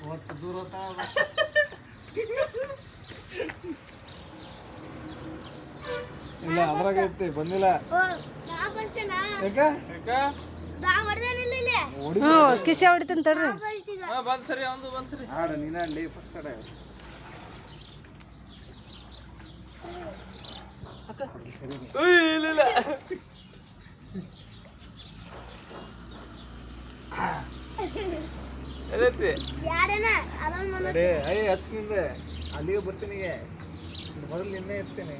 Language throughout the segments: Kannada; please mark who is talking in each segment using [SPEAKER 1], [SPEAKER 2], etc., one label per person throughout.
[SPEAKER 1] बहुत दूर होता है ಇಲ್ಲ ಅದ್ರಾಗ ಐತಿ ಬಂದಿಲ್ಲ
[SPEAKER 2] ಕಿಶೆ ಹೊಡಿತೀನಿ ತಡ್ರಿ
[SPEAKER 3] ಬಂದ್ ಸರಿ ಒಂದು ಬಂದ್ ಸರಿ
[SPEAKER 1] ಹಾಡು ನೀನ ಅಲ್ಲಿ ಫಸ್ಟ್ ಹಾಡ
[SPEAKER 3] ಇಲ್ಲ
[SPEAKER 1] ಹಚ್ಚ ನಿಂದೆ ಅಲ್ಲಿಗೆ ಬರ್ತೀನಿ ಮೊದಲು ನಿನ್ನೆ ಇರ್ತೇನೆ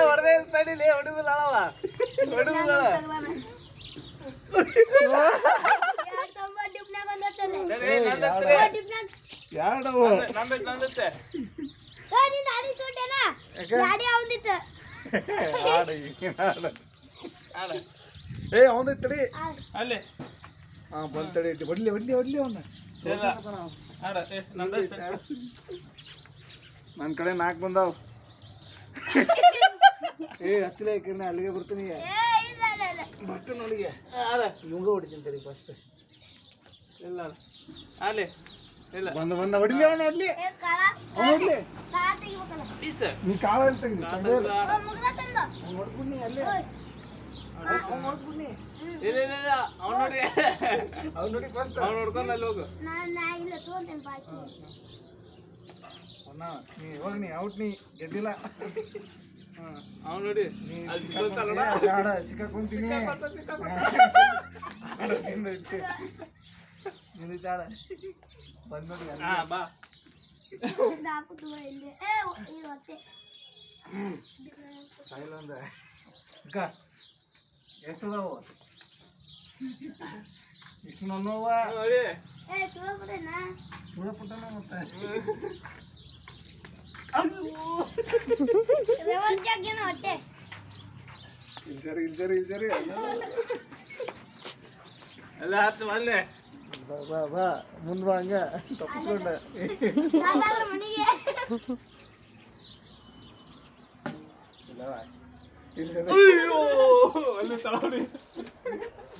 [SPEAKER 3] ಹೊಡೆದೇ ತಡಿಲಿ ಹೊಡಿದಿಲ್ಲ ಅಳವ ಹೊಡಿದಿಲ್ಲ
[SPEAKER 1] ಯಾರಡವು
[SPEAKER 3] ನಂದತ್ತೆ
[SPEAKER 1] ಏ ಅವನ ತಡಿ
[SPEAKER 3] ಅಲ್ಲಿ
[SPEAKER 1] ಹಾ ಬಂದ್ ತಡಿ ಹೊಡ್ಲಿ ಹೊಡ್ಲಿ ಹೊಡ್ಲಿ ಅವನ್ನ ನನ್ನ ಕಡೆ 4 ಬಂದಾವ್ ಏ ಹಚ್ಚಲೇ ಯಾಕಂದ್ರೆ ಅಲ್ಲಿಗೆ ಬರ್ತೀನಿ ಬರ್ತೀನಿ ನೋಡಿಗೆ ಇವಂಗ ಹೊಡಿತೀನಿ ತಡಿ ಫಸ್ಟ್
[SPEAKER 3] ಇಲ್ಲ ಅಲ್ಲಿ ಇಲ್ಲ
[SPEAKER 1] ಬಂದ ಬಂದ ಹೊಡಿಲಿ ಅವನು ಹೊಡ್ಲಿ ಅವನು ಹೊಡ್ಲಿ ನೀ ಕಾಳ ಹೇಳ್ತಂಗಿ ಹೊಡ್ಬಿಡ್ನಿ ಅಲ್ಲೇ ಹೊಡ್ಬಿಡ್ನಿ
[SPEAKER 3] ಇಲ್ಲ ಇಲ್ಲ ಇಲ್ಲ ಅವ್ನು ನೋಡಿ
[SPEAKER 1] ಅವ್ನು ನೋಡಿ ಫಸ್ಟ್
[SPEAKER 3] ಅವ್ನು ನೋಡ್ಕೊಂಡು ಅಲ್ಲಿ ಹೋಗು
[SPEAKER 1] ಅಣ್ಣ ನೀ ಹೋಗಿ ನೀ ಔಟ್ ನೀ ಗೆದ್ದಿಲ್ಲ
[SPEAKER 3] ಅವ್ನು ನೋಡಿ
[SPEAKER 1] ನೀ
[SPEAKER 3] ಅಲ್ಲಿ
[SPEAKER 1] ಸಿಕ್ಕಾಕೊಂತೀನಿ ನಿಂದಿದ್ದಾಳ ಬಂದ್ ನೋಡಿ
[SPEAKER 3] ಬಾ
[SPEAKER 1] ಸಾಯಿಲ್ಲ ಅಂದ ಅಕ್ಕ ಎಷ್ಟು ಅದಾವು ಇಷ್ಟು ನನ್ನವ
[SPEAKER 3] ನೋಡಿ
[SPEAKER 1] ಸುಳಪುಟ್ಟನ ಮತ್ತೆ ಇಲ್ಸರಿ
[SPEAKER 3] ಎಲ್ಲ ಹತ್ತು ಬಂದೆ
[SPEAKER 1] ಬಾ ಬಾ ಮುಂದ್ ಬಾ ಹಂಗ ತಪ್ಪಿಸ್ಕೊಂಡ
[SPEAKER 3] ಅಲ್ಲಿ ತಗೊಳ್ಳಿ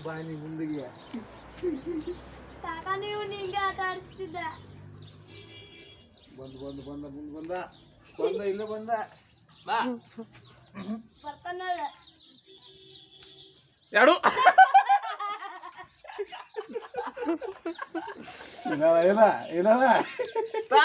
[SPEAKER 1] ಬಾ ನೀ ಮುಂದಿಗೆ ಬಂದ ಮುಂದ್ ಬಂದ ಇಲ್ಲ ಬಂದ
[SPEAKER 3] ಬಾ ಎರಡು
[SPEAKER 1] ಏನಲ್ಲ
[SPEAKER 3] ತಾ